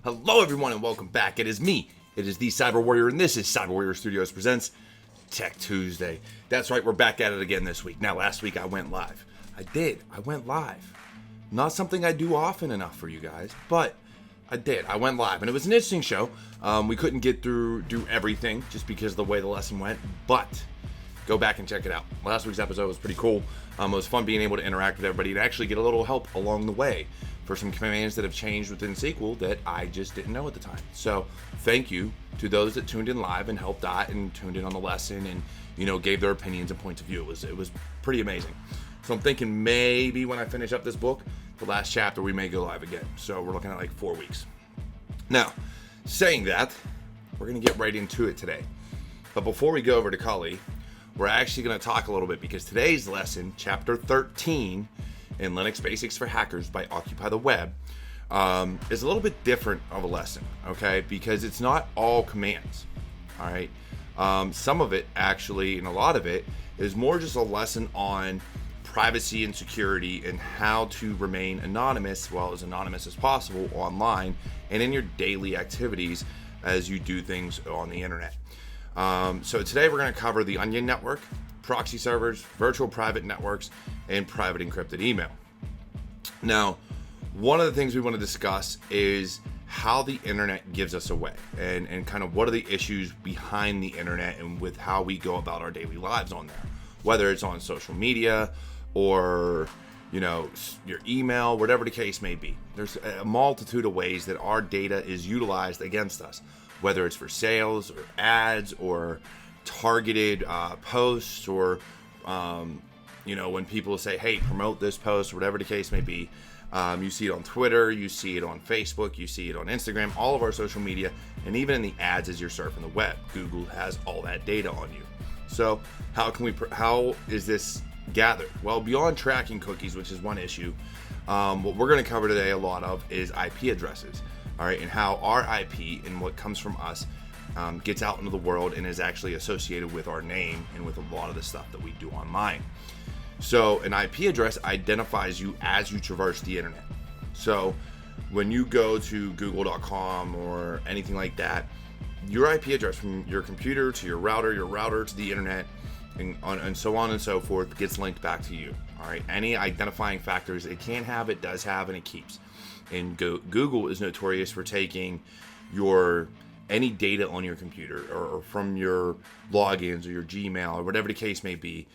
Hello everyone and welcome back. It is me. It is the Cyberwarrior and this is Cyberwarrior Studios presents Tech Tuesday. That's right, we're back at it again this week. Now last week I went live. I went live. Not something I do often enough for you guys, but I did. I went live and it was an interesting show. We couldn't get through everything just because of the way the lesson went, but go back and check it out. Last week's episode was pretty cool. It was fun being able to interact with everybody and actually get a little help along the way for some commands that have changed within SQL that I just didn't know at the time. So thank you to those that tuned in live and helped out and tuned in on the lesson and, gave their opinions and points of view. It was pretty amazing. So I'm thinking maybe when I finish up this book, the last chapter, we may go live again. So we're looking at like 4 weeks. Now, saying that, we're going to get right into it today. But before we go over to Kali, we're actually going to talk a little bit because today's lesson, chapter 13 in Linux Basics for Hackers by OccupyTheWeb, is a little bit different of a lesson, okay? Because it's not all commands, all right? Some of it actually, and a lot of it, is more just a lesson on privacy and security and how to remain anonymous, well, as anonymous as possible online and in your daily activities as you do things on the internet. So today we're going to cover the Onion Network, proxy servers, virtual private networks, and private encrypted email. Now, one of the things we want to discuss is how the internet gives us away and kind of what are the issues behind the internet and with how we go about our daily lives on there, whether it's on social media or your email, whatever the case may be. There's a multitude of ways that our data is utilized against us, whether it's for sales or ads or targeted posts or when people say, hey, promote this post, whatever the case may be. You see it on Twitter, you see it on Facebook, you see it on Instagram, all of our social media, and even in the ads as you're surfing the web. Google has all that data on you. So how is this gathered? Well, beyond tracking cookies, which is one issue, what we're going to cover today a lot of is IP addresses, all right, and how our IP and what comes from us gets out into the world and is actually associated with our name and with a lot of the stuff that we do online. So an IP address identifies you as you traverse the internet. So when you go to google.com or anything like that, your IP address from your computer to your router to the internet, and so on and so forth gets linked back to you. All right. Any identifying factors it can have, it does have, and it keeps. And Google is notorious for taking any data on your computer or from your logins or your Gmail or whatever the case may be,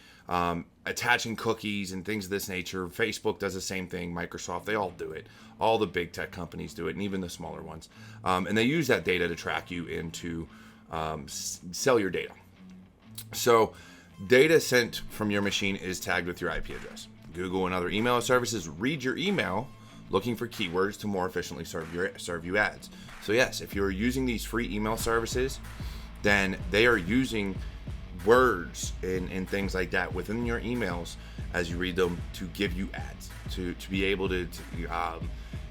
attaching cookies and things of this nature. Facebook does the same thing. Microsoft, they all do it. All the big tech companies do it, and even the smaller ones. And they use that data to track you and to sell your data. So data sent from your machine is tagged with your IP address. Google and other email services read your email looking for keywords to more efficiently serve you ads. So yes, if you're using these free email services, then they are using words and things like that within your emails as you read them to give you ads, to be able to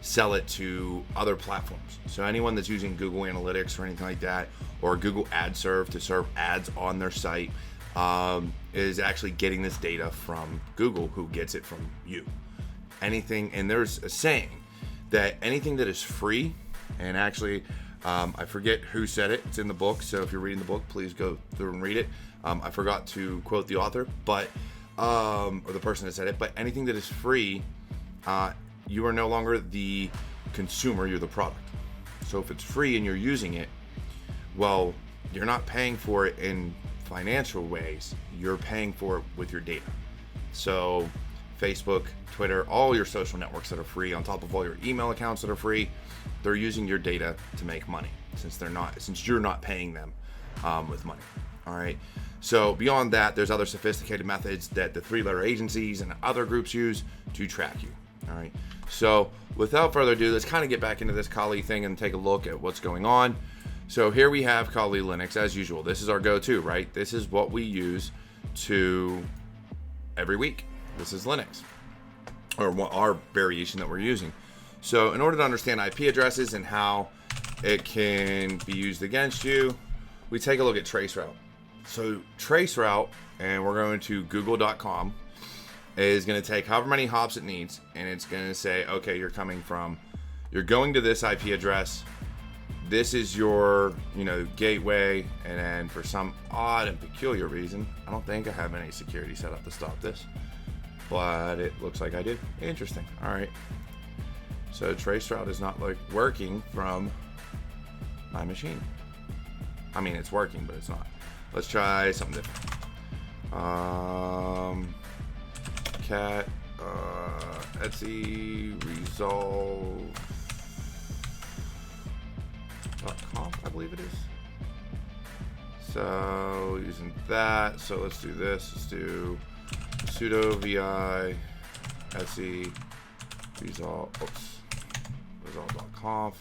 sell it to other platforms. So anyone that's using Google Analytics or anything like that, or Google Ad Serve to serve ads on their site, is actually getting this data from Google, who gets it from you. Anything, and there's a saying that anything that is free, and actually I forget who said it, it's in the book, so if you're reading the book, please go through and read it. I forgot to quote the author, but or the person that said it, but anything that is free, you are no longer the consumer, you're the product. So if it's free and you're using it, well, you're not paying for it in financial ways, you're paying for it with your data. So Facebook, Twitter, all your social networks that are free, on top of all your email accounts that are free, they're using your data to make money since you're not paying them with money. All right. So beyond that, there's other sophisticated methods that the three-letter agencies and other groups use to track you. All right. So without further ado, let's kind of get back into this Kali thing and take a look at what's going on. So here we have Kali Linux as usual. This is our go-to, right? This is what we use to every week. This is Linux, or our variation that we're using. So in order to understand IP addresses and how it can be used against you, we take a look at traceroute. So traceroute, and we're going to google.com, is going to take however many hops it needs, and it's going to say, okay, you're going to this IP address, this is your, gateway, and then for some odd and peculiar reason, I don't think I have any security set up to stop this, but it looks like I do. Interesting. All right. So traceroute is not working from my machine. I mean, it's working, but it's not. Let's try something different. Cat, Etsy, resolve.com, I believe it is. So using that, so let's do this. Let's do sudo vi Etsy resolve.conf.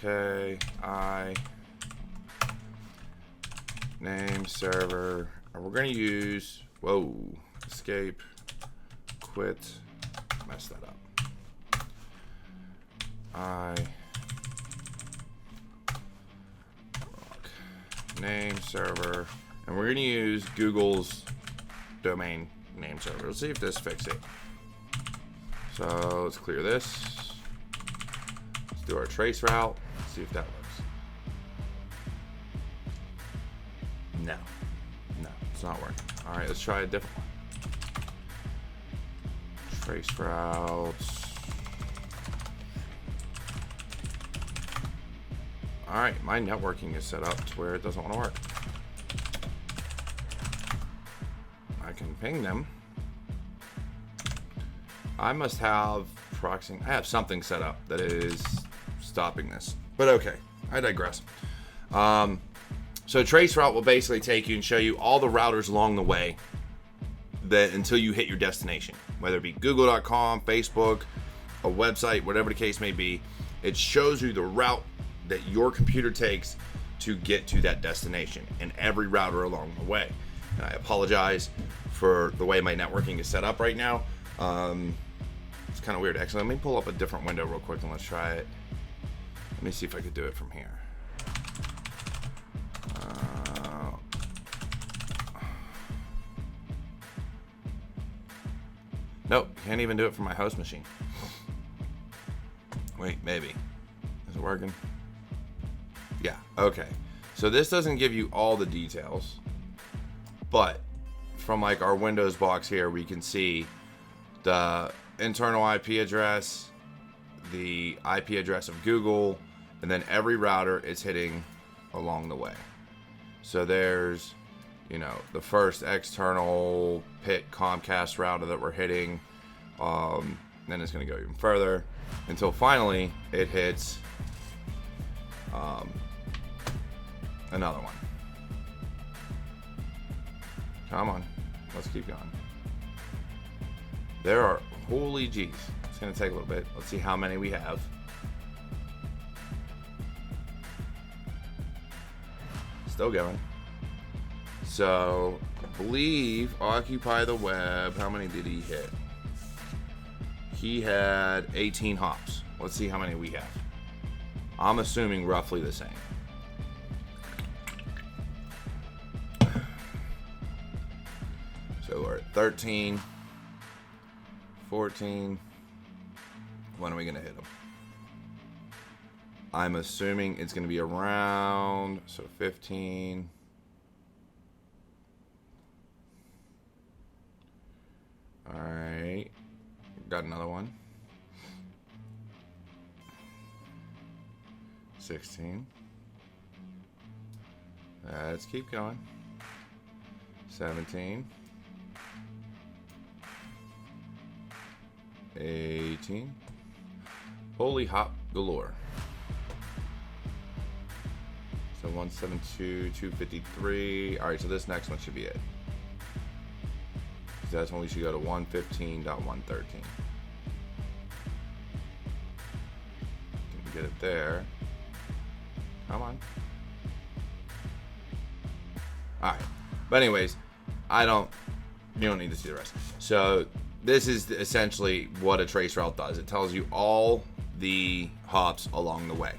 Okay, name server, and we're going to use escape, quit, mess that up. Name server, and we're going to use Google's domain name server. Let's see if this fixes it. So let's clear this. Let's do our trace route. Let's see if that works. No, it's not working. All right, let's try a different one. Trace routes. All right, my networking is set up to where it doesn't want to work. I can ping them. I must have proxy. I have something set up that is stopping this. But okay, I digress. So traceroute will basically take you and show you all the routers along the way that until you hit your destination, whether it be google.com, Facebook, a website, whatever the case may be. It shows you the route that your computer takes to get to that destination and every router along the way. And I apologize for the way my networking is set up right now. It's kind of weird. Actually, let me pull up a different window real quick and let's try it. Let me see if I could do it from here. Nope, can't even do it from my host machine. Wait, maybe. Is it working? Yeah, okay. So this doesn't give you all the details, but from our Windows box here, we can see the internal IP address, the IP address of Google, and then every router it's hitting along the way. So there's, the first external PIT Comcast router that we're hitting. Then it's going to go even further until finally it hits another one. Come on, let's keep going. There are, holy jeez, it's going to take a little bit. Let's see how many we have. Still going. So, I believe OccupyTheWeb, how many did he hit? He had 18 hops. Let's see how many we have. I'm assuming roughly the same. So we're at 13, 14. When are we going to hit them? I'm assuming it's going to be around, 15. All right. Got another one. 16. Let's keep going. 17. 18. Holy hop galore. So 172, 253. All right, so this next one should be it. That's when we should go to 115.113. Can get it there. Come on. All right. But anyways, you don't need to see the rest. So this is essentially what a traceroute does. It tells you all the hops along the way.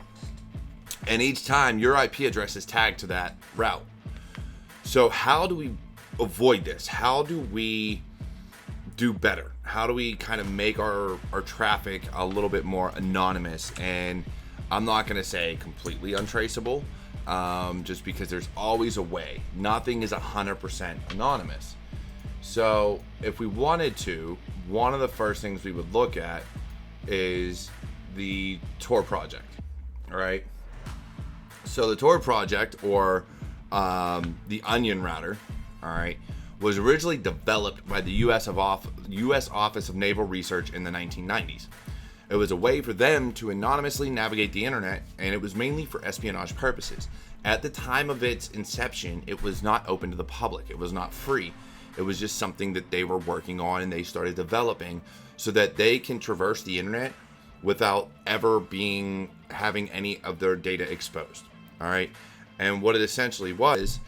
And each time your IP address is tagged to that route. So how do we avoid this? How do we do better? How do we kind of make our traffic a little bit more anonymous and I'm not going to say completely untraceable, just because there's always a way. Nothing is 100% anonymous. So if we wanted to, one of the first things we would look at is the Tor project. All right. So the Tor project, or the Onion router, all right, was originally developed by the U.S. Office of Naval Research in the 1990s. It was a way for them to anonymously navigate the internet, and it was mainly for espionage purposes. At the time of its inception, it was not open to the public. It was not free. It was just something that they were working on and they started developing so that they can traverse the internet without ever having any of their data exposed. All right. And what it essentially was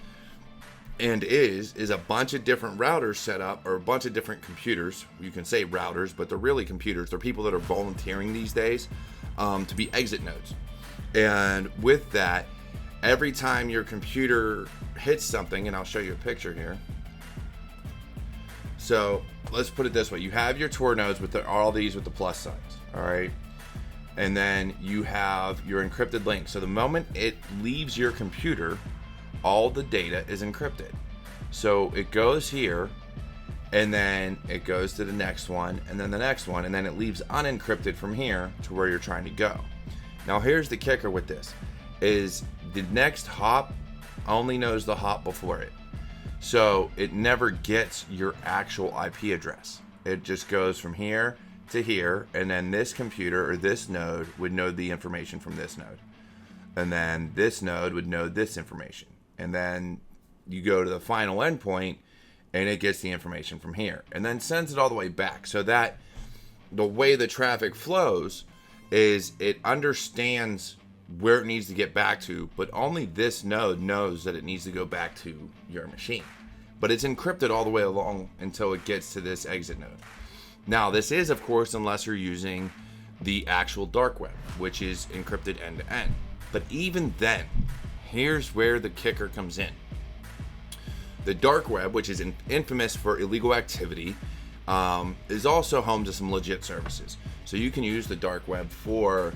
and is a bunch of different routers set up, or a bunch of different computers. You can say routers, but they're really computers. They're people that are volunteering these days to be exit nodes. And with that, every time your computer hits something, and I'll show you a picture here. So let's put it this way. You have your Tor nodes with all these with the plus signs, all right? And then you have your encrypted link. So the moment it leaves your computer, all the data is encrypted. So it goes here, and then it goes to the next one, and then the next one, and then it leaves unencrypted from here to where you're trying to go. Now here's the kicker with this, is the next hop only knows the hop before it. So it never gets your actual IP address. It just goes from here to here, and then this computer or this node would know the information from this node. And then this node would know this information. And then you go to the final endpoint, and it gets the information from here, and then sends it all the way back. So that the way the traffic flows is it understands where it needs to get back to, but only this node knows that it needs to go back to your machine. But it's encrypted all the way along until it gets to this exit node. Now, this is, of course, unless you're using the actual dark web, which is encrypted end to end. But even then, here's where the kicker comes in. The dark web, which is infamous for illegal activity, is also home to some legit services. So you can use the dark web for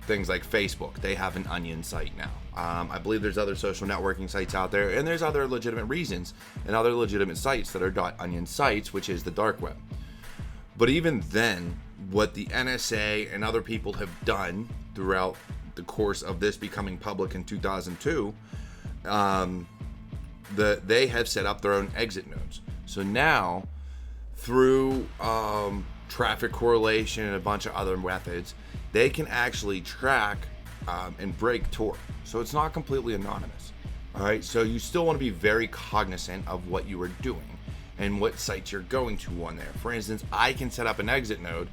things like Facebook. They have an Onion site now. I believe there's other social networking sites out there, and there's other legitimate reasons and other legitimate sites that are .onion sites, which is the dark web. But even then, what the NSA and other people have done throughout the course of this becoming public in 2002, they have set up their own exit nodes. So now, through traffic correlation and a bunch of other methods, they can actually track and break Tor. So it's not completely anonymous. All right. So you still want to be very cognizant of what you are doing and what sites you're going to on there. For instance, I can set up an exit node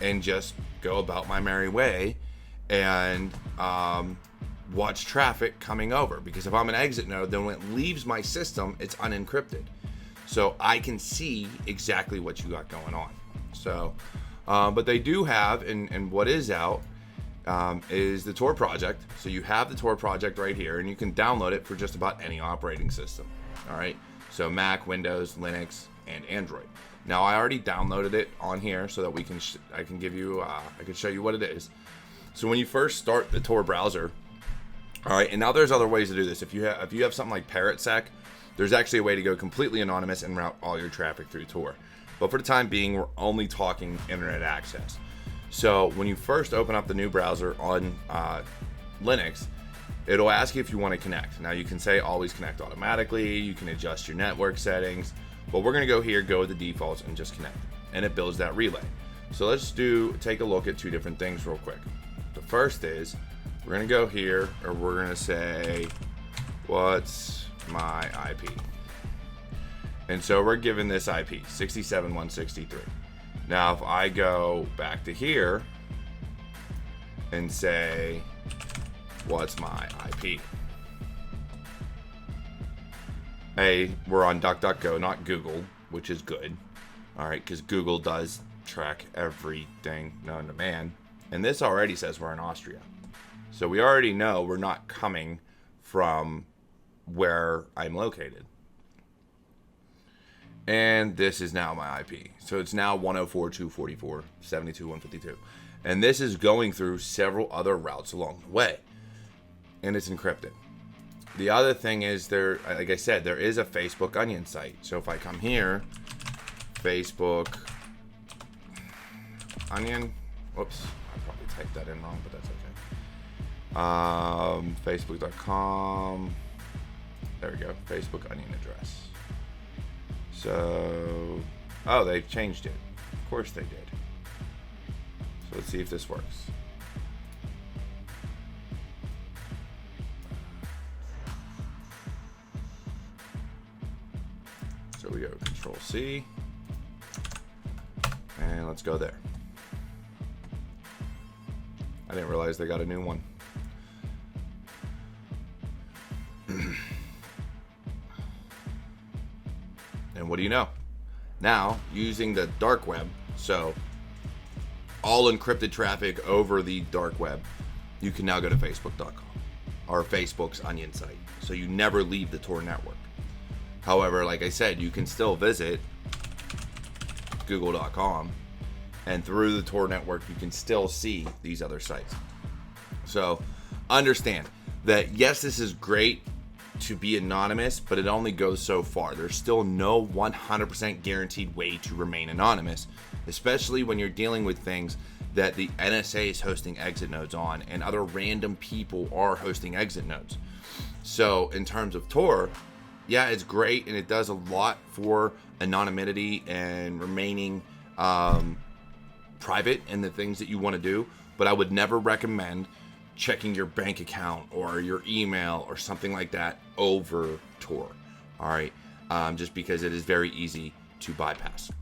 and just go about my merry way and watch traffic coming over, because if I'm an exit node, then when it leaves my system, it's unencrypted. So I can see exactly what you got going on. So, but they do have, and what is out is the Tor project. So you have the Tor project right here, and you can download it for just about any operating system. All right. So Mac, Windows, Linux, and Android. Now I already downloaded it on here so that I can give you, I can show you what it is. So when you first start the Tor browser, all right, and now there's other ways to do this. If you have something like ParrotSec, there's actually a way to go completely anonymous and route all your traffic through Tor. But for the time being, we're only talking internet access. So when you first open up the new browser on Linux, it'll ask you if you want to connect. Now you can say always connect automatically. You can adjust your network settings. But we're going to go here, go with the defaults, and just connect. And it builds that relay. So let's take a look at two different things real quick. The first is we're going to go here, or we're going to say, what's my IP? And so we're given this IP, 67.163. Now, if I go back to here and say, what's my IP? Hey, we're on DuckDuckGo, not Google, which is good. All right, because Google does track everything known to man. And this already says we're in Austria. So we already know we're not coming from where I'm located. And this is now my IP. So it's now 104.244.72.152. And this is going through several other routes along the way. And it's encrypted. The other thing is like I said, there is a Facebook onion site. So if I come here, Facebook onion, whoops, I probably typed that in wrong, but that's okay. Facebook.com, there we go, Facebook onion address. So, oh, they've changed it. Of course they did. So let's see if this works. So we go Control C, and let's go there. I didn't realize they got a new one. And what do you know? Now, using the dark web, so all encrypted traffic over the dark web, you can now go to facebook.com or Facebook's onion site. So you never leave the Tor network. However, like I said, you can still visit google.com, and through the Tor network, you can still see these other sites. So understand that, yes, this is great to be anonymous, but it only goes so far. There's still no 100% guaranteed way to remain anonymous, especially when you're dealing with things that the NSA is hosting exit nodes on and other random people are hosting exit nodes. So in terms of Tor, yeah, it's great and it does a lot for anonymity and remaining private in the things that you want to do, but I would never recommend checking your bank account or your email or something like that over Tor. All right, just because it is very easy to bypass.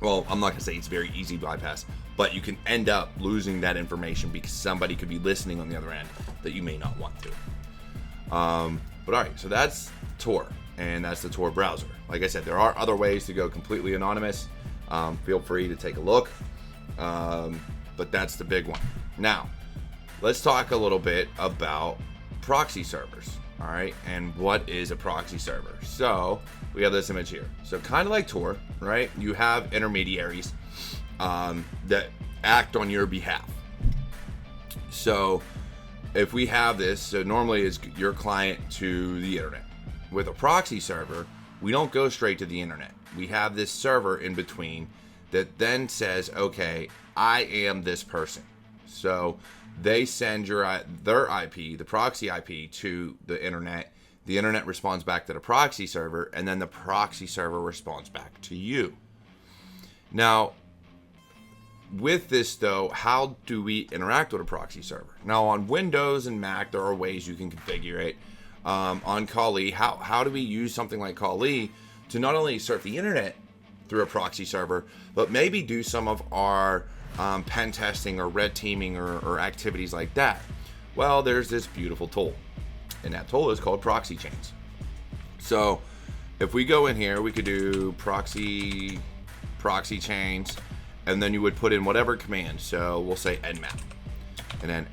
Well, I'm not gonna say it's very easy to bypass, but you can end up losing that information because somebody could be listening on the other end that you may not want to. But all right, so that's Tor, and that's the Tor browser. Like I said, there are other ways to go completely anonymous. Feel free to take a look, but that's the big one. Now, let's talk a little bit about proxy servers, all right? And what is a proxy server? So we have this image here. So kind of like Tor, right? You have intermediaries that act on your behalf. So if we have this, so normally it's your client to the internet. With a proxy server, we don't go straight to the internet. We have this server in between that then says, okay, I am this person. So they send their IP, the proxy IP, to the internet. The internet responds back to the proxy server, and then the proxy server responds back to you. Now, with this though, how do we interact with a proxy server? Now on Windows and Mac, there are ways you can configure it. On Kali, how do we use something like Kali to not only surf the internet through a proxy server, but maybe do some of our pen testing or red teaming or activities like that? Well, there's this beautiful tool, and that tool is called proxychains. So if we go in here, we could do proxychains, and then you would put in whatever command. So we'll say nmap, and then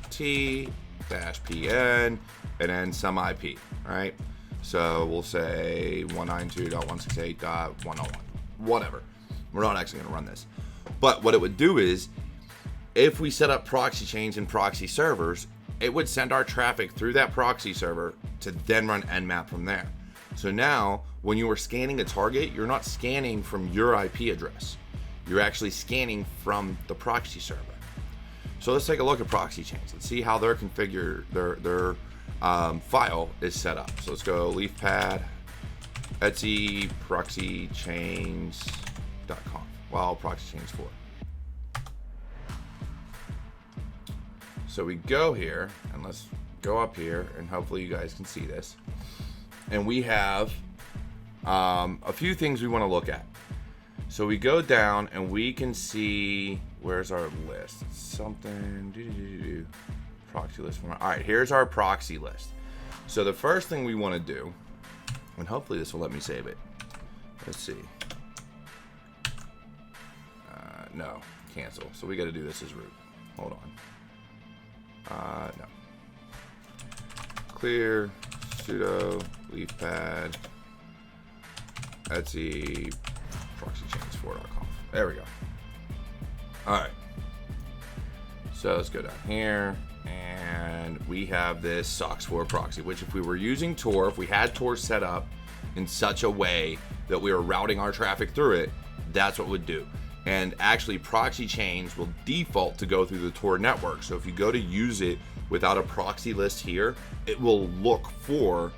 st-pn, and then some IP, right? So we'll say 192.168.101, whatever. We're not actually gonna run this. But what it would do is, if we set up proxy chains and proxy servers, it would send our traffic through that proxy server to then run nmap from there. So now, when you are scanning a target, you're not scanning from your IP address. You're actually scanning from the proxy server. So let's take a look at proxy chains. Let's see how they're configured, their file is set up. So let's go leafpad, Etsy, proxychains.com. Well, proxychains 4. So we go here, and let's go up here, and hopefully you guys can see this. And we have a few things we want to look at. So we go down, and we can see, where's our list? Something, proxy list. All right, here's our proxy list. So the first thing we want to do, and hopefully this will let me save it. Let's see. No, cancel. So we got to do this as root. Hold on. No. Clear, sudo, leafpad, Etsy, proxychains4.com. There we go. All right. So let's go down here, and we have this SOCKS4 proxy, which if we were using Tor, if we had Tor set up in such a way that we were routing our traffic through it, that's what it would do. And actually, proxy chains will default to go through the Tor network. So if you go to use it without a proxy list here, it will look for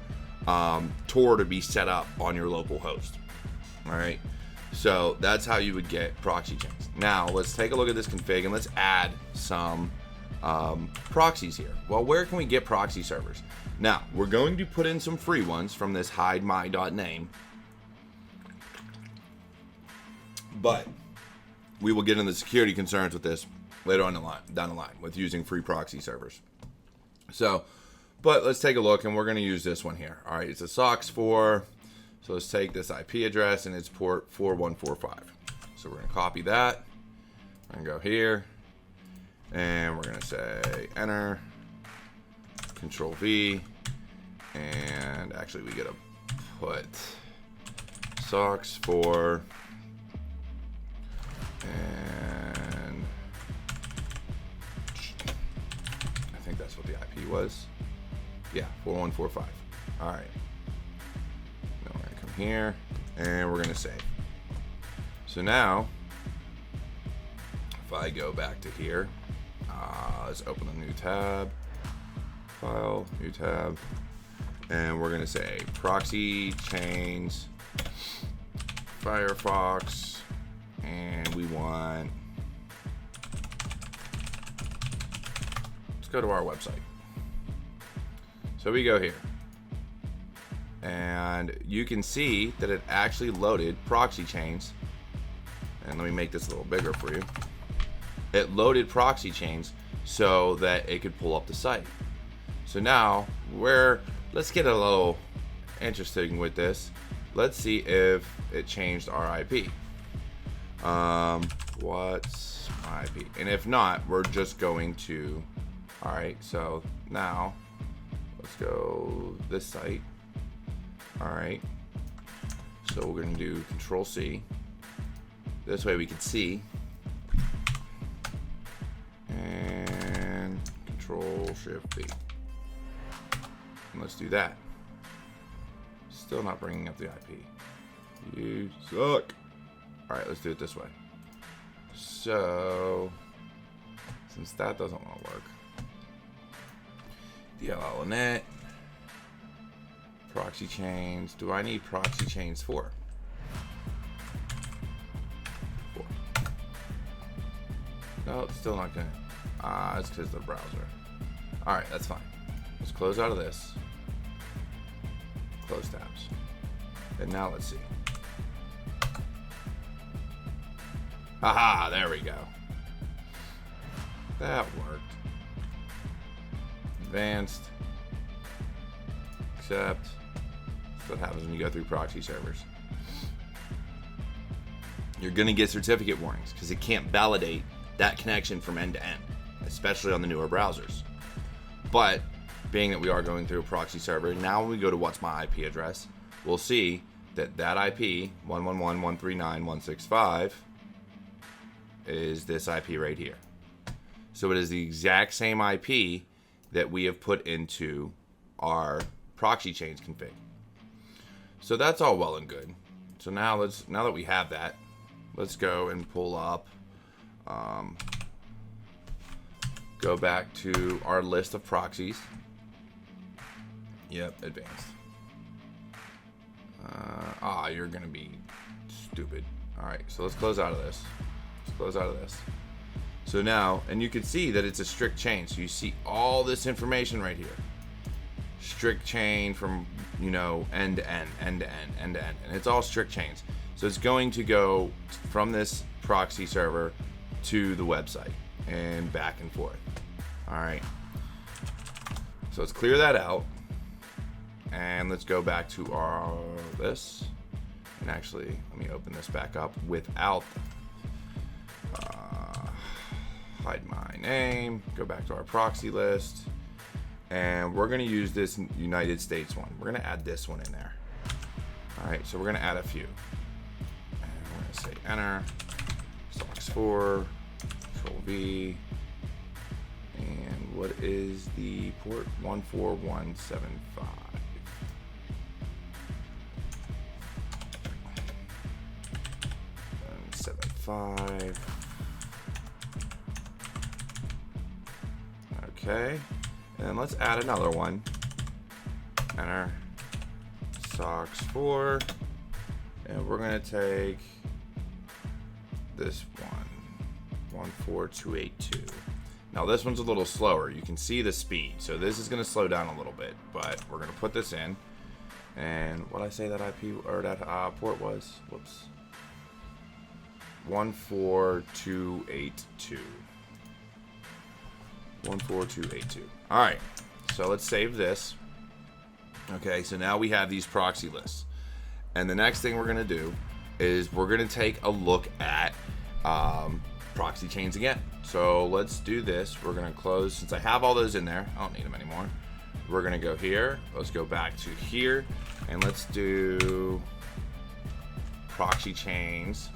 Tor to be set up on your local host. All right. So that's how you would get proxy chains. Now let's take a look at this config and let's add some proxies here. Well, where can we get proxy servers? Now we're going to put in some free ones from this hide my.name, but we will get into the security concerns with this later on down the line with using free proxy servers. So, but let's take a look, and we're going to use this one here. All right, it's a SOCKS4. So let's take this IP address, and it's port 4145. So we're going to copy that. We're going to go here, and we're going to say enter, Control V, and actually we get to put SOCKS4, and I think that's what the IP was. Yeah, 4145. All right. Now we're going to come here, and we're going to save. So now, if I go back to here, let's open a new tab, file, new tab, and we're going to say proxy chains, Firefox, and we want, let's go to our website. So we go here, and you can see that it actually loaded proxy chains. And let me make this a little bigger for you. It loaded proxy chains so that it could pull up the site. So now let's get a little interesting with this. Let's see if it changed our IP. What's my IP? And if not, we're just going to, all right, so now let's go this site. All right, so we're going to do Control C. This way we can see, and Control Shift B. And let's do that. Still not bringing up the IP. You suck. All right, let's do it this way. So, since that doesn't want to work, DLL init, proxy chains. Do I need proxy chains for? No, it's still not gonna. It's because of the browser. All right, that's fine. Let's close out of this. Close tabs. And now let's see. Haha, there we go. That worked. Advanced. Accept. That's what happens when you go through proxy servers. You're gonna get certificate warnings because it can't validate that connection from end to end, especially on the newer browsers. But being that we are going through a proxy server, now when we go to what's my IP address, we'll see that that IP 111.139.165 is this IP right here. So it is the exact same IP that we have put into our proxy chains config. So that's all well and good. So now now that we have that, let's go and pull up, go back to our list of proxies. Yep, advanced. You're gonna be stupid. All right, so let's close out of this. Let's close out of this. So now, and you can see that it's a strict chain. So you see all this information right here. Strict chain from, end to end, end to end, end to end. And it's all strict chains. So it's going to go from this proxy server to the website and back and forth. All right. So let's clear that out. And let's go back to our this. And actually, let me open this back up without hide my name. Go back to our proxy list. And we're going to use this United States one. We're going to add this one in there. All right, so we're going to add a few. And we're going to say enter, SOCKS4, Control V, what is the port? 14175. And 75. Okay. And then let's add another one. Enter. SOCKS 4. And we're going to take this one. 14282. Now this one's a little slower. You can see the speed. So this is going to slow down a little bit. But we're going to put this in. And what I say that IP or that port was? Whoops. 14282. 14282. All right. So let's save this. Okay. So now we have these proxy lists. And the next thing we're going to do is we're going to take a look at proxy chains again. So let's do this. We're going to close, since I have all those in there, I don't need them anymore. We're going to go here. Let's go back to here and let's do proxy chains.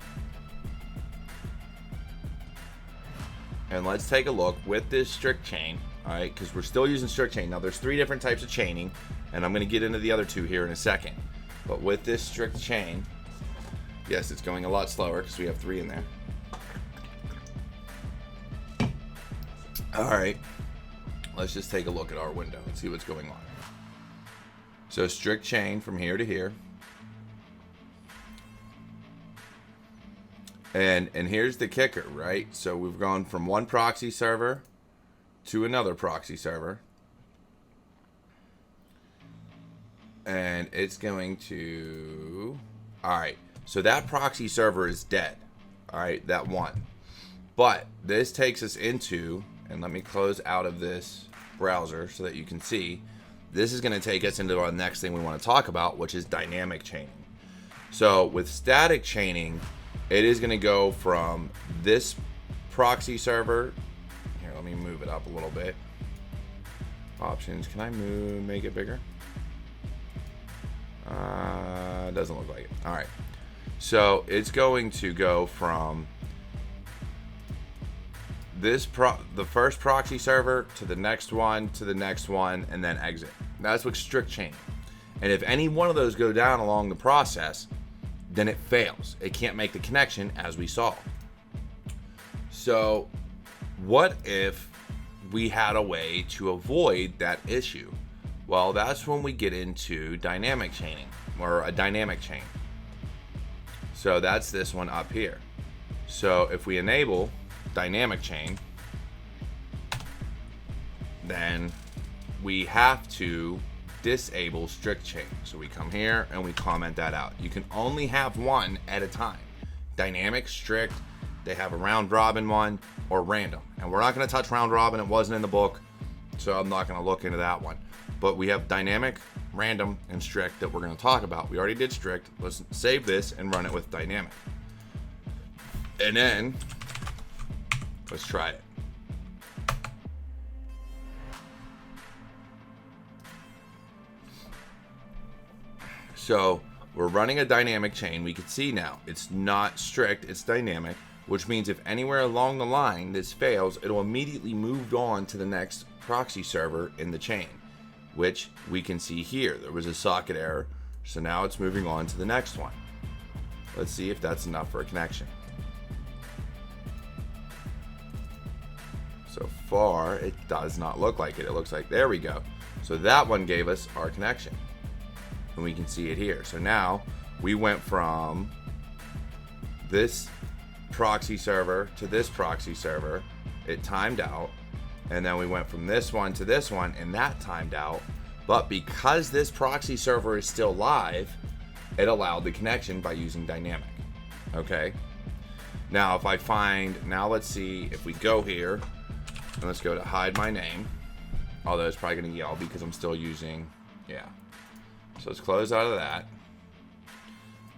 And let's take a look with this strict chain. All right, because we're still using strict chain. Now there's 3 different types of chaining, and I'm going to get into the other 2 here in a second. But with this strict chain, yes, it's going a lot slower because we have 3 in there. All right, let's just take a look at our window and see what's going on. So strict chain from here to here. And here's the kicker, right? So we've gone from one proxy server to another proxy server. And it's going to... All right, so that proxy server is dead. All right, that one. But this takes us into... And let me close out of this browser so that you can see. This is going to take us into our next thing we want to talk about, which is dynamic chaining. So with static chaining, it is going to go from this proxy server. Here, let me move it up a little bit. Options. Can I make it bigger? Doesn't look like it. All right. So it's going to go from the first proxy server to the next one, and then exit. That's with strict chaining. And if any one of those go down along the process, then it fails. It can't make the connection, as we saw. So what if we had a way to avoid that issue? Well, that's when we get into dynamic chaining, or a dynamic chain. So that's this one up here. So if we enable dynamic chain, then we have to disable strict chain. So we come here and we comment that out. You can only have one at a time. Dynamic, strict, they have a round robin one, or random. And we're not going to touch round robin. It wasn't in the book, so I'm not going to look into that one. But we have dynamic, random, and strict that we're going to talk about. We already did strict. Let's save this and run it with dynamic. And then let's try it. So we're running a dynamic chain. We can see now it's not strict, it's dynamic, which means if anywhere along the line this fails, it'll immediately move on to the next proxy server in the chain, which we can see here. There was a socket error, so now it's moving on to the next one. Let's see if that's enough for a connection. So far, it does not look like it. It looks like, there we go. So that one gave us our connection. And we can see it here. So now we went from this proxy server to this proxy server. It timed out. And then we went from this one to this one, and that timed out. But because this proxy server is still live, it allowed the connection by using dynamic. Okay. Now if I find, now let's see if we go here. And let's go to hide my name. Although it's probably going to yell because I'm still using, yeah. So let's close out of that.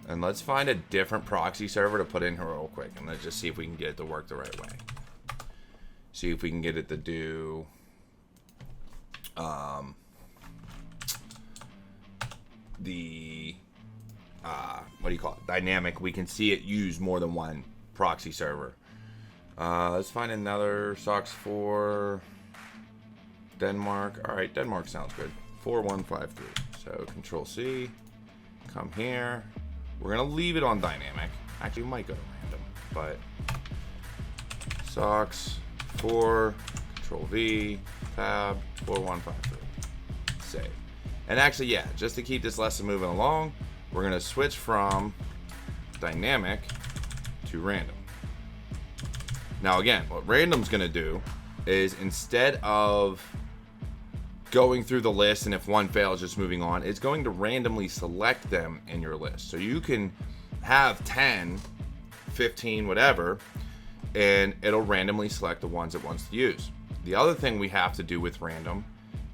And let's find a different proxy server to put in here real quick. And let's just see if we can get it to work the right way. See if we can get it to do what do you call it? Dynamic. We can see it use more than one proxy server. Let's find another SOCKS 4. Denmark. All right, Denmark sounds good. 4153. So Control C, come here. We're gonna leave it on dynamic. Actually, we might go to random, but socks 4, Control V, tab 4153. Save. And actually, yeah, just to keep this lesson moving along, we're gonna switch from dynamic to random. Now again, what random's gonna do is instead of going through the list and if one fails just moving on, it's going to randomly select them in your list. So you can have 10, 15, whatever, and it'll randomly select the ones it wants to use. The other thing we have to do with random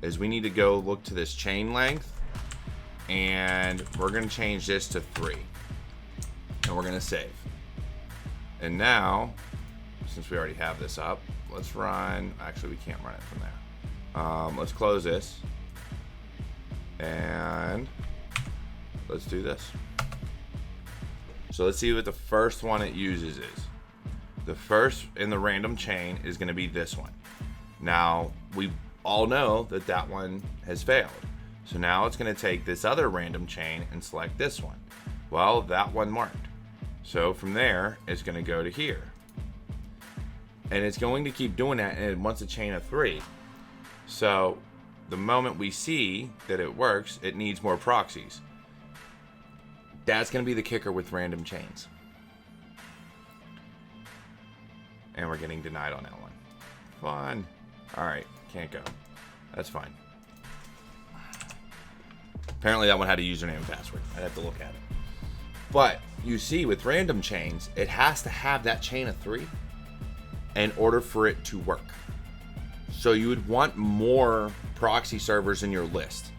is we need to go look to this chain length, and we're going to change this to 3, and we're going to save. And now, since we already have this up, let's run, actually we can't run it from there. Let's close this, and let's do this. So let's see what the first one it uses is. The first in the random chain is going to be this one. Now, we all know that that one has failed. So now it's going to take this other random chain and select this one. Well, that one marked. So from there, it's going to go to here. And it's going to keep doing that, and it wants a chain of 3. So the moment we see that it works, it needs more proxies. That's going to be the kicker with random chains. And we're getting denied on that one. Fun. All right, can't go. That's fine. Apparently that one had a username and password. I'd have to look at it. But you see with random chains, it has to have that chain of 3 in order for it to work. So you would want more proxy servers in your list.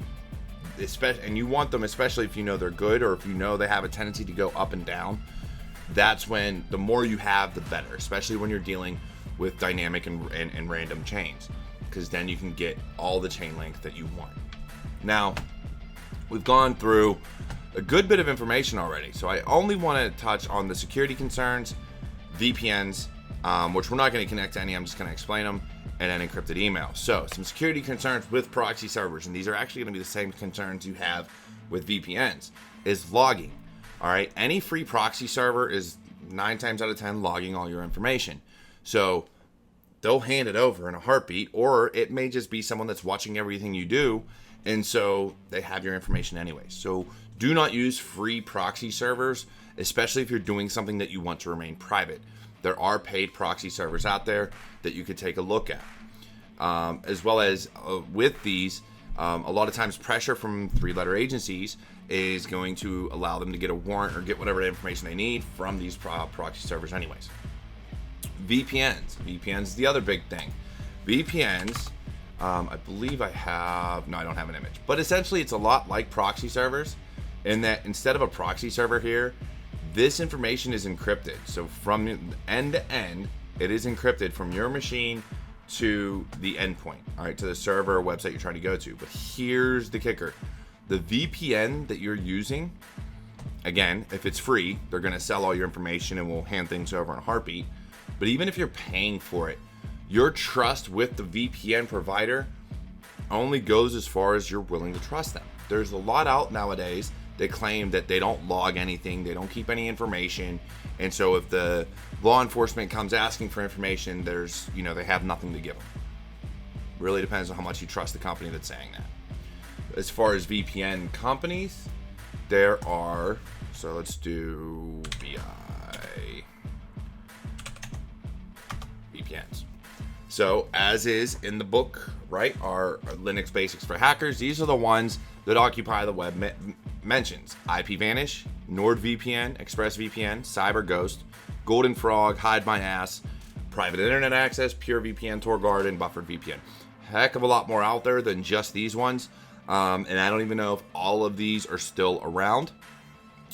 And you want them, especially if you know they're good or if you know they have a tendency to go up and down. That's when the more you have, the better, especially when you're dealing with dynamic and random chains, because then you can get all the chain length that you want. Now, we've gone through a good bit of information already, so I only want to touch on the security concerns, VPNs, which we're not going to connect to any, I'm just going to explain them, and then encrypted email. So, some security concerns with proxy servers, and these are actually going to be the same concerns you have with VPNs, is logging. All right, any free proxy server is 9 times out of 10 logging all your information. So they'll hand it over in a heartbeat, or it may just be someone that's watching everything you do, and so they have your information anyway. So do not use free proxy servers, especially if you're doing something that you want to remain private. There are paid proxy servers out there that you could take a look at. As well as with these, a lot of times pressure from 3-letter agencies is going to allow them to get a warrant or get whatever information they need from these proxy servers anyways. VPNs is the other big thing. VPNs, I believe I don't have an image, but essentially it's a lot like proxy servers in that instead of a proxy server here, this information is encrypted. So from end to end, it is encrypted from your machine to the endpoint, all right, to the server or website you're trying to go to. But here's the kicker. The VPN that you're using, again, if it's free, they're going to sell all your information and will hand things over in a heartbeat. But even if you're paying for it, your trust with the VPN provider only goes as far as you're willing to trust them. There's a lot out nowadays that claim that they don't log anything, they don't keep any information, and so if the law enforcement comes asking for information, they have nothing to give them. Really depends on how much you trust the company that's saying that. As far as VPN companies, there are, so let's do VPNs. So as is in the book, right, our Linux Basics for Hackers, these are the ones that OccupyTheWeb mentions. IPVanish, NordVPN, ExpressVPN, CyberGhost, Golden Frog, Hide My Ass, Private Internet Access, PureVPN, Tor Garden, Buffered VPN. Heck of a lot more out there than just these ones. And I don't even know if all of these are still around,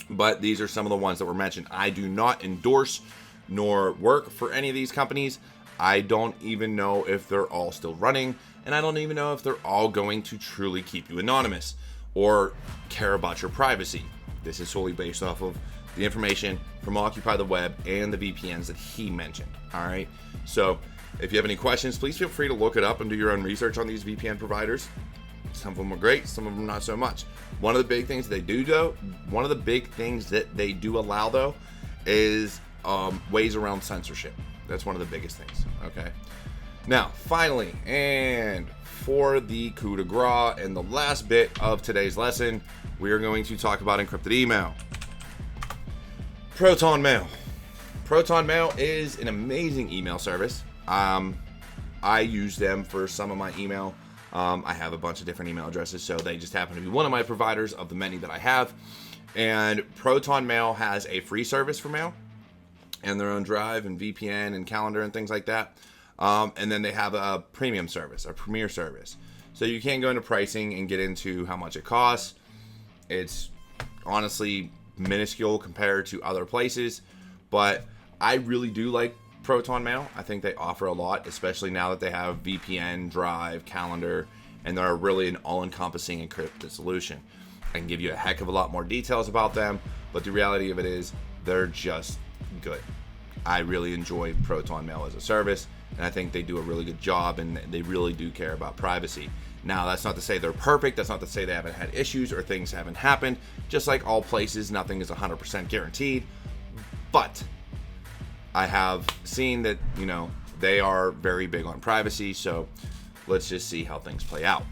but these are some of the ones that were mentioned. I do not endorse nor work for any of these companies. I don't even know if they're all still running, and I don't even know if they're all going to truly keep you anonymous or care about your privacy. This is solely based off of the information from OccupyTheWeb and the VPNs that he mentioned. All right. So If you have any questions, please feel free to look it up and do your own research on these VPN providers. Some of them are great, some of them not so much. One of the big things they do allow though is ways around censorship. That's one of the biggest things. Okay. Now, finally, and for the coup de grace and the last bit of today's lesson, we are going to talk about encrypted email. Proton Mail. Proton Mail is an amazing email service. I use them for some of my email. I have a bunch of different email addresses, so they just happen to be one of my providers of the many that I have. And Proton Mail has a free service for mail and their own drive and VPN and calendar and things like that. And then they have a premium service, a premier service. So you can go into pricing and get into how much it costs. It's honestly minuscule compared to other places, but I really do like Proton Mail. I think they offer a lot, especially now that they have VPN, drive, calendar, and they're really an all-encompassing encrypted solution. I can give you a heck of a lot more details about them, but the reality of it is they're just good. I really enjoy Proton Mail as a service, and I think they do a really good job, and they really do care about privacy. Now, that's not to say they're perfect. That's not to say they haven't had issues or things haven't happened. Just like all places, nothing is 100% guaranteed. But I have seen that, they are very big on privacy, so let's just see how things play out.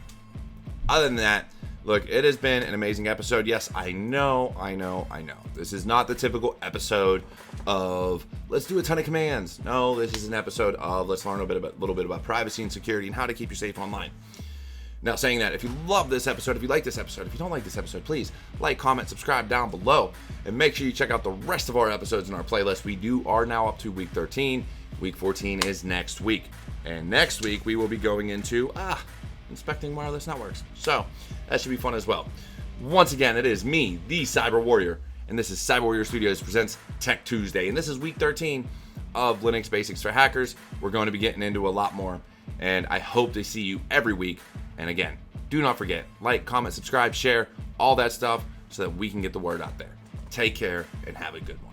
Other than that, look, it has been an amazing episode. Yes, I know. This is not the typical episode of let's do a ton of commands. No, this is an episode of let's learn a little bit about privacy and security and how to keep you safe online. Now, saying that, if you love this episode, if you like this episode, if you don't like this episode, please like, comment, subscribe down below, and make sure you check out the rest of our episodes in our playlist. We are now up to week 13. Week 14 is next week. And next week, we will be going into inspecting wireless networks. So that should be fun as well. Once again, it is me, the Cyber Warrior, and this is Cyber Warrior Studios presents Tech Tuesday. And this is week 13 of Linux Basics for Hackers. We're going to be getting into a lot more, and I hope to see you every week. And again, do not forget, like, comment, subscribe, share, all that stuff so that we can get the word out there. Take care and have a good one.